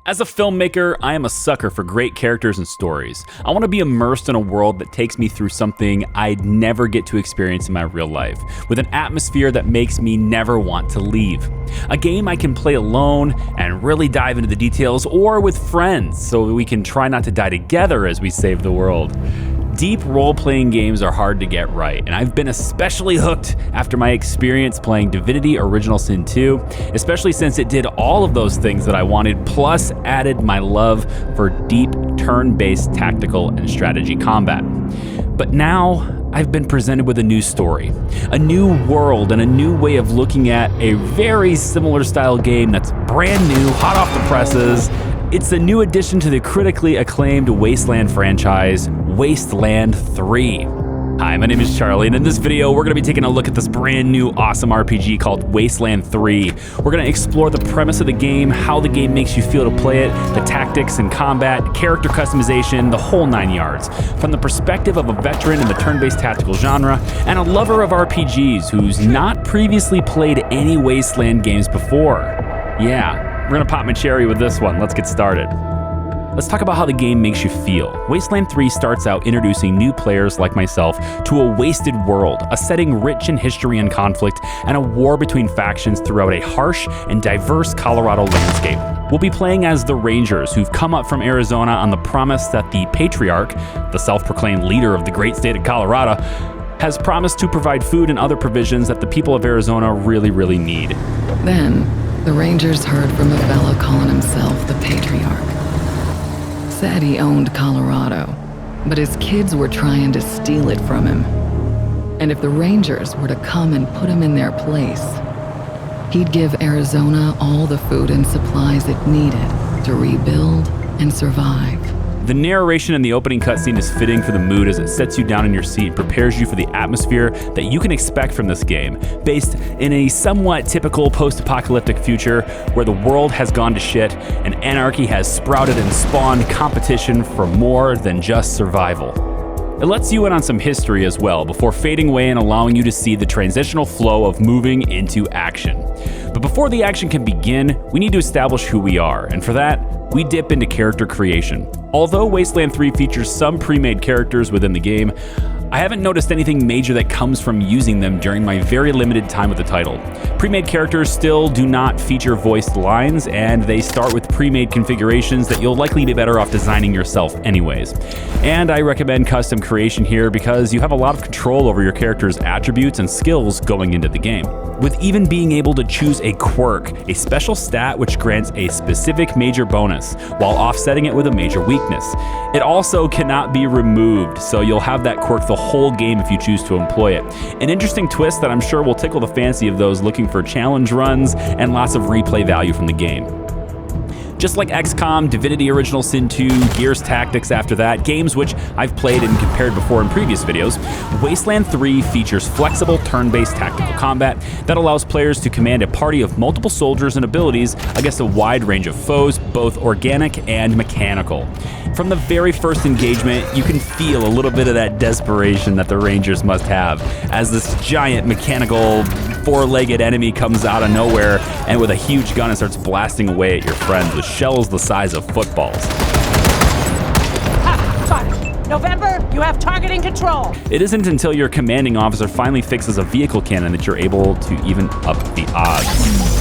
As a filmmaker, I am a sucker for great characters and stories. I want to be immersed in a world that takes me through something I'd never get to experience in my real life, with an atmosphere that makes me never want to leave. A game I can play alone and really dive into the details, or with friends, so we can try not to die together as we save the world. Deep role-playing games are hard to get right, and I've been especially hooked after my experience playing Divinity Original Sin 2, especially since it did all of those things that I wanted, plus added my love for deep turn-based tactical and strategy combat. But now, I've been presented with a new story, a new world, and a new way of looking at a very similar style game that's brand new, hot off the presses. It's a new addition to the critically acclaimed Wasteland franchise, Wasteland 3. Hi, my name is Charlie, and in this video, we're going to be taking a look at this brand new awesome RPG called Wasteland 3. We're going to explore the premise of the game, how the game makes you feel to play it, the tactics and combat, character customization, the whole 9 yards, from the perspective of a veteran in the turn-based tactical genre, and a lover of RPGs who's not previously played any Wasteland games before. Yeah. We're gonna pop my cherry with this one. Let's get started. Let's talk about how the game makes you feel. Wasteland 3 starts out introducing new players like myself to a wasted world, a setting rich in history and conflict, and a war between factions throughout a harsh and diverse Colorado landscape. We'll be playing as the Rangers, who've come up from Arizona on the promise that the Patriarch, the self-proclaimed leader of the great state of Colorado, has promised to provide food and other provisions that the people of Arizona really need. Then, the Rangers heard from a fellow calling himself the Patriarch. Said he owned Colorado, but his kids were trying to steal it from him. And if the Rangers were to come and put him in their place, he'd give Arizona all the food and supplies it needed to rebuild and survive. The narration in the opening cutscene is fitting for the mood as it sets you down in your seat and prepares you for the atmosphere that you can expect from this game, based in a somewhat typical post-apocalyptic future where the world has gone to shit and anarchy has sprouted and spawned competition for more than just survival. It lets you in on some history as well, before fading away and allowing you to see the transitional flow of moving into action. But before the action can begin, we need to establish who we are, and for that, we dip into character creation. Although Wasteland 3 features some pre-made characters within the game, I haven't noticed anything major that comes from using them during my very limited time with the title. Pre-made characters still do not feature voiced lines, and they start with pre-made configurations that you'll likely be better off designing yourself anyways. And I recommend custom creation here because you have a lot of control over your character's attributes and skills going into the game, with even being able to choose a quirk, a special stat which grants a specific major bonus, while offsetting it with a major weakness. It also cannot be removed, so you'll have that quirk the whole game if you choose to employ it. An interesting twist that I'm sure will tickle the fancy of those looking for challenge runs and lots of replay value from the game. Just like XCOM, Divinity Original Sin 2, Gears Tactics after that, games which I've played and compared before in previous videos, Wasteland 3 features flexible turn-based tactical combat that allows players to command a party of multiple soldiers and abilities against a wide range of foes, both organic and mechanical. From the very first engagement, you can feel a little bit of that desperation that the Rangers must have, as this giant mechanical four-legged enemy comes out of nowhere and with a huge gun and starts blasting away at your friends with shells the size of footballs. November, you have targeting control. It isn't until your commanding officer finally fixes a vehicle cannon that you're able to even up the odds.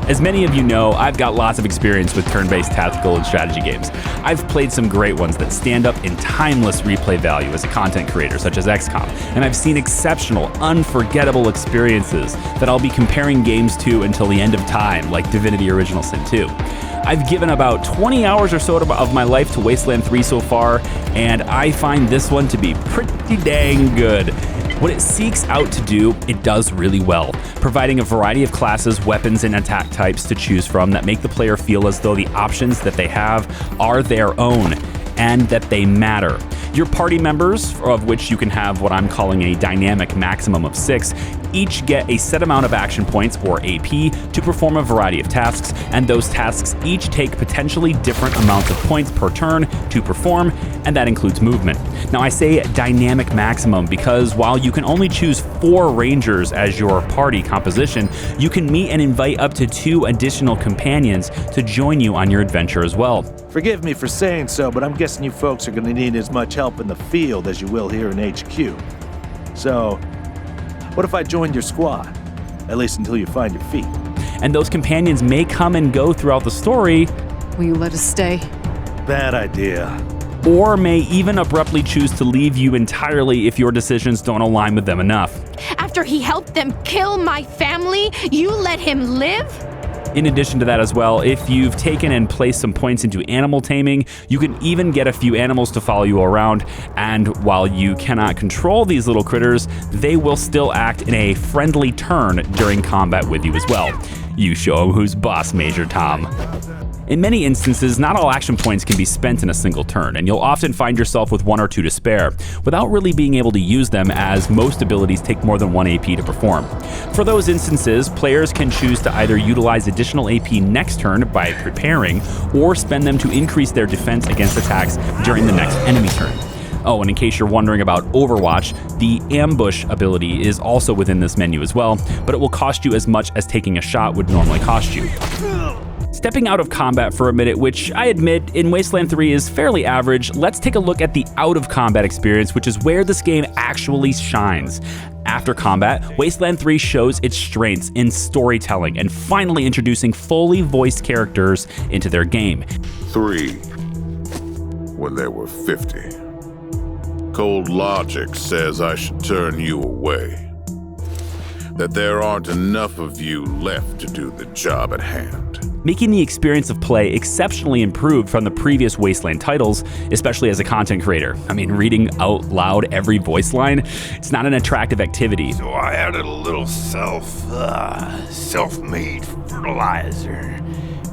As many of you know, I've got lots of experience with turn-based tactical and strategy games. I've played some great ones that stand up in timeless replay value as a content creator, such as XCOM, and I've seen exceptional, unforgettable experiences that I'll be comparing games to until the end of time, like Divinity Original Sin 2. I've given about 20 hours or so of my life to Wasteland 3 so far, and I find this one to be pretty dang good. What it seeks out to do, it does really well, providing a variety of classes, weapons, and attack types to choose from that make the player feel as though the options that they have are their own and that they matter. Your party members, of which you can have what I'm calling a dynamic maximum of 6, each get a set amount of action points, or AP, to perform a variety of tasks, and those tasks each take potentially different amounts of points per turn to perform, and that includes movement. Now I say dynamic maximum because while you can only choose 4 Rangers as your party composition, you can meet and invite up to 2 additional companions to join you on your adventure as well. Forgive me for saying so, but I'm guessing you folks are going to need as much help in the field as you will here in HQ. So, what if I joined your squad? At least until you find your feet. And those companions may come and go throughout the story. Will you let us stay? Bad idea. Or may even abruptly choose to leave you entirely if your decisions don't align with them enough. After he helped them kill my family, you let him live? In addition to that as well, if you've taken and placed some points into animal taming, you can even get a few animals to follow you around, and while you cannot control these little critters, they will still act in a friendly turn during combat with you as well. You show 'em who's boss, Major Tom. In many instances, not all action points can be spent in a single turn, and you'll often find yourself with 1 or 2 to spare, without really being able to use them as most abilities take more than 1 AP to perform. For those instances, players can choose to either utilize additional AP next turn by preparing, or spend them to increase their defense against attacks during the next enemy turn. Oh, and in case you're wondering about Overwatch, the ambush ability is also within this menu as well, but it will cost you as much as taking a shot would normally cost you. Stepping out of combat for a minute, which I admit in Wasteland 3 is fairly average, let's take a look at the out-of-combat experience, which is where this game actually shines. After combat, Wasteland 3 shows its strengths in storytelling and finally introducing fully voiced characters into their game. 3, when there were 50. Cold logic says I should turn you away. That there aren't enough of you left to do the job at hand. Making the experience of play exceptionally improved from the previous Wasteland titles, especially as a content creator. I mean, reading out loud every voice line, it's not an attractive activity. So I added a little self-made fertilizer.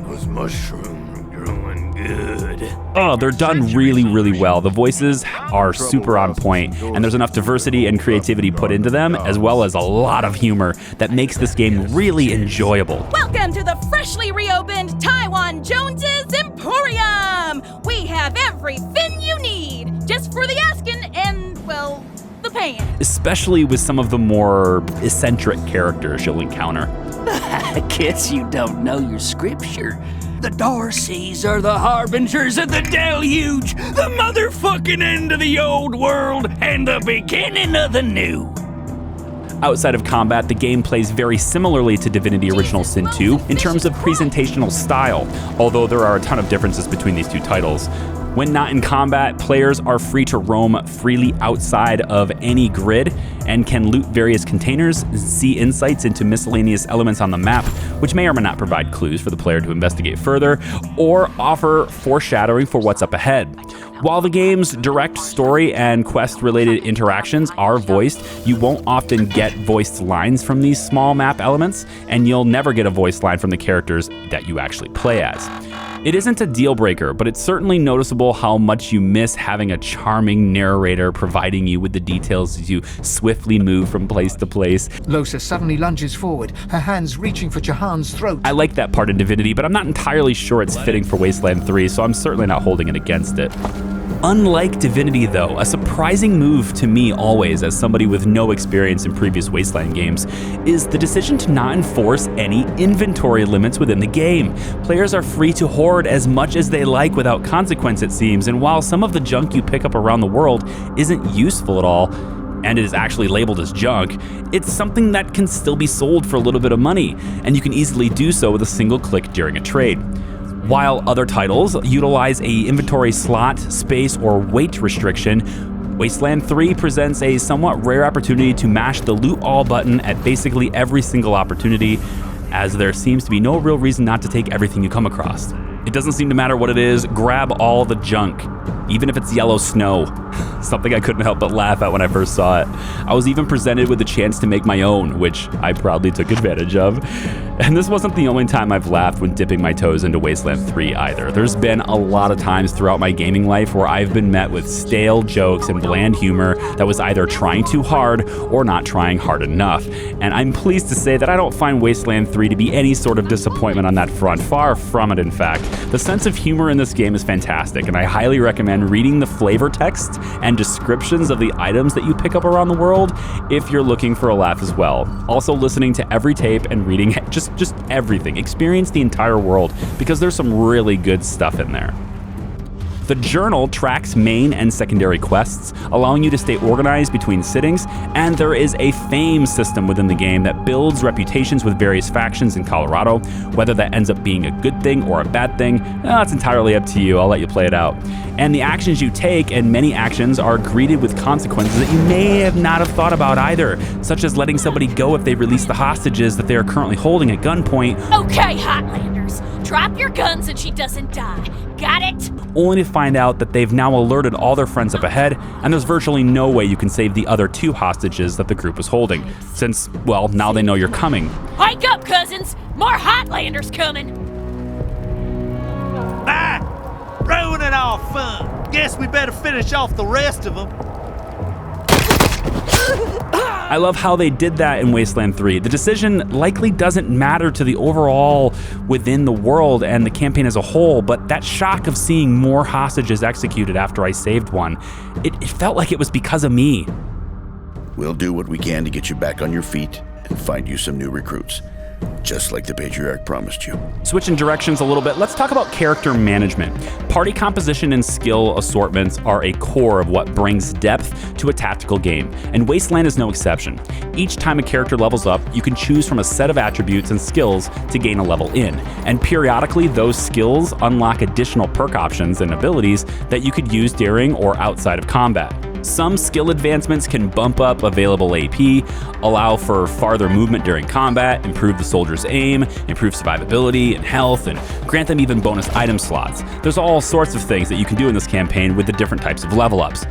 Those mushrooms are growing good. Oh, they're done really, really well. The voices are super on point, and there's enough diversity and creativity put into them, as well as a lot of humor that makes this game really enjoyable. Welcome to the freshly reopened Taiwan Jones's Emporium! We have everything you need, just for the asking and, well, the paying. Especially with some of the more eccentric characters you'll encounter. I guess you don't know your scripture. The Darcys are the harbingers of the deluge, the motherfucking end of the old world, and the beginning of the new. Outside of combat, the game plays very similarly to Divinity Original Sin 2 in terms of presentational style, although there are a ton of differences between these two titles. When not in combat, players are free to roam freely outside of any grid and can loot various containers, see insights into miscellaneous elements on the map, which may or may not provide clues for the player to investigate further, or offer foreshadowing for what's up ahead. While the game's direct story and quest-related interactions are voiced, you won't often get voiced lines from these small map elements, and you'll never get a voiced line from the characters that you actually play as. It isn't a deal breaker, but it's certainly noticeable how much you miss having a charming narrator providing you with the details as you swiftly move from place to place. Losa suddenly lunges forward, her hands reaching for Jahan's throat. I like that part in Divinity, but I'm not entirely sure it's fitting for Wasteland 3, so I'm certainly not holding it against it. Unlike Divinity though, a surprising move to me always as somebody with no experience in previous Wasteland games is the decision to not enforce any inventory limits within the game. Players are free to hoard as much as they like without consequence it seems, and while some of the junk you pick up around the world isn't useful at all, and it is actually labeled as junk, it's something that can still be sold for a little bit of money, and you can easily do so with a single click during a trade. While other titles utilize a inventory slot, space, or weight restriction, Wasteland 3 presents a somewhat rare opportunity to mash the loot all button at basically every single opportunity, as there seems to be no real reason not to take everything you come across. It doesn't seem to matter what it is, grab all the junk, even if it's yellow snow. Something I couldn't help but laugh at when I first saw it. I was even presented with the chance to make my own, which I proudly took advantage of. And this wasn't the only time I've laughed when dipping my toes into Wasteland 3 either. There's been a lot of times throughout my gaming life where I've been met with stale jokes and bland humor that was either trying too hard or not trying hard enough. And I'm pleased to say that I don't find Wasteland 3 to be any sort of disappointment on that front. Far from it, in fact. The sense of humor in this game is fantastic, and I highly recommend reading the flavor text and descriptions of the items that you pick up around the world if you're looking for a laugh as well. Also listening to every tape and reading just everything. Experience the entire world because there's some really good stuff in there. The journal tracks main and secondary quests, allowing you to stay organized between sittings, and there is a fame system within the game that builds reputations with various factions in Colorado. Whether that ends up being a good thing or a bad thing, it's entirely up to you. I'll let you play it out. And the actions you take, and many actions, are greeted with consequences that you may have not have thought about either, such as letting somebody go if they release the hostages that they are currently holding at gunpoint. Okay, Hotlanders, drop your guns and she doesn't die. Got it? Only to find out that they've now alerted all their friends up ahead, and there's virtually no way you can save the other 2 hostages that the group was holding, since, well, now they know you're coming. Wake up, cousins! More Hotlanders coming! Ah! Ruining all fun. Guess we better finish off the rest of them. I love how they did that in Wasteland 3. The decision likely doesn't matter to the overall within the world and the campaign as a whole, but that shock of seeing more hostages executed after I saved one, it felt like it was because of me. We'll do what we can to get you back on your feet and find you some new recruits, just like the Patriarch promised you. Switching directions a little bit, let's talk about character management. Party composition and skill assortments are a core of what brings depth to a tactical game, and Wasteland is no exception. Each time a character levels up, you can choose from a set of attributes and skills to gain a level in, and periodically those skills unlock additional perk options and abilities that you could use during or outside of combat. Some skill advancements can bump up available AP, allow for farther movement during combat, improve the soldier's aim, improve survivability and health, and grant them even bonus item slots. There's all sorts of things that you can do in this campaign with the different types of level ups.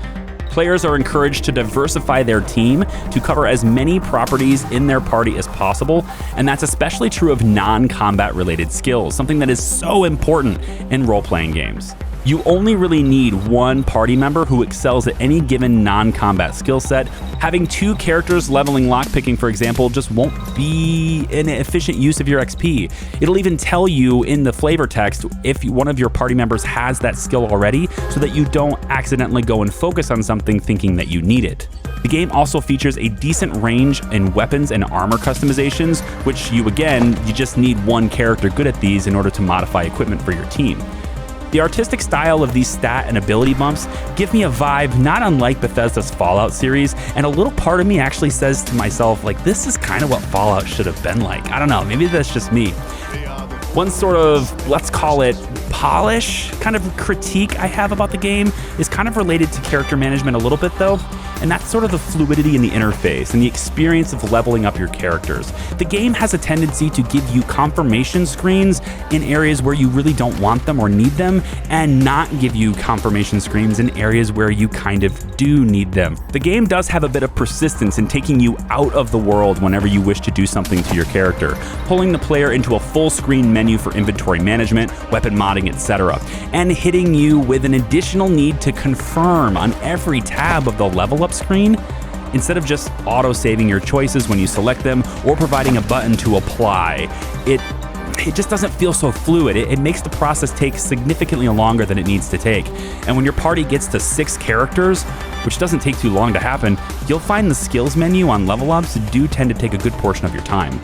Players are encouraged to diversify their team to cover as many properties in their party as possible, and that's especially true of non-combat related skills, something that is so important in role-playing games. You only really need one party member who excels at any given non-combat skill set. Having 2 characters leveling lockpicking, for example, just won't be an efficient use of your XP. It'll even tell you in the flavor text if one of your party members has that skill already, so that you don't accidentally go and focus on something thinking that you need it. The game also features a decent range in weapons and armor customizations, which you just need one character good at these in order to modify equipment for your team. The artistic style of these stat and ability bumps give me a vibe not unlike Bethesda's Fallout series, and a little part of me actually says to myself, like, this is kind of what Fallout should have been like. I don't know, maybe that's just me. One sort of, let's call it, polish kind of critique I have about the game is kind of related to character management a little bit though, and that's sort of the fluidity in the interface and the experience of leveling up your characters. The game has a tendency to give you confirmation screens in areas where you really don't want them or need them, and not give you confirmation screens in areas where you kind of do need them. The game does have a bit of persistence in taking you out of the world whenever you wish to do something to your character, pulling the player into a full screen menu for inventory management, weapon modding, etc., and hitting you with an additional need to confirm on every tab of the level up screen, instead of just auto-saving your choices when you select them or providing a button to apply. It just doesn't feel so fluid. It makes the process take significantly longer than it needs to take. And when your party gets to 6 characters, which doesn't take too long to happen, you'll find the skills menu on level ups do tend to take a good portion of your time.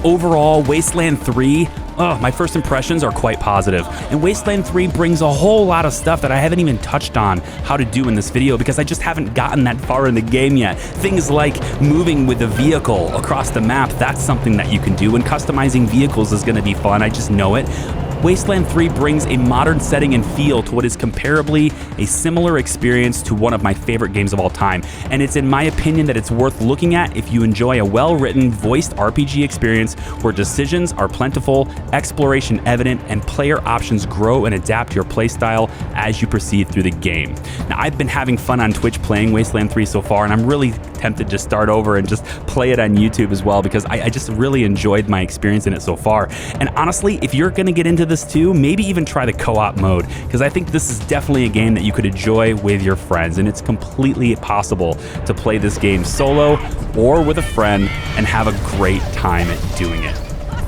Overall, Wasteland 3, my first impressions are quite positive, and Wasteland 3 brings a whole lot of stuff that I haven't even touched on how to do in this video because I just haven't gotten that far in the game yet. Things like moving with a vehicle across the map, that's something that you can do, and customizing vehicles is going to be fun, I just know it. Wasteland 3 brings a modern setting and feel to what is comparably a similar experience to one of my favorite games of all time, and it's in my opinion that it's worth looking at if you enjoy a well-written, voiced RPG experience where decisions are plentiful, exploration evident, and player options grow and adapt to your playstyle as you proceed through the game. Now, I've been having fun on Twitch playing Wasteland 3 so far, and I'm really tempted to start over and just play it on YouTube as well, because I just really enjoyed my experience in it so far. And honestly, if you're going to get into this too, maybe even try the co-op mode, because I think this is definitely a game that you could enjoy with your friends, and it's completely possible to play this game solo or with a friend and have a great time at doing it.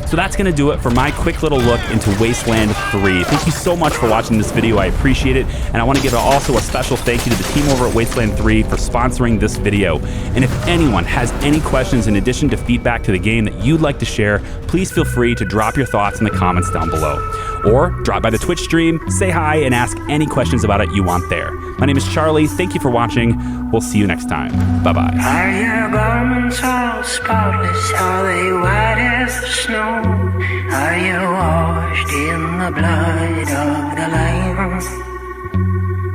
So that's going to do it for my quick little look into Wasteland 3. Thank you so much for watching this video. I appreciate it. And I want to give also a special thank you to the team over at Wasteland 3 for sponsoring this video. And if anyone has any questions in addition to feedback to the game that you'd like to share, please feel free to drop your thoughts in the comments down below. Or drop by the Twitch stream, say hi, and ask any questions about it you want there. My name is Charlie. Thank you for watching. We'll see you next time. Bye-bye. Are your garments all spotless? Are they white as the snow? Are you washed in the blood of the Lamb?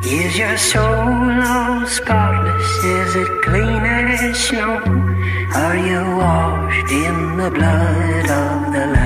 Is your soul all spotless? Is it clean as snow? Are you washed in the blood of the Lamb?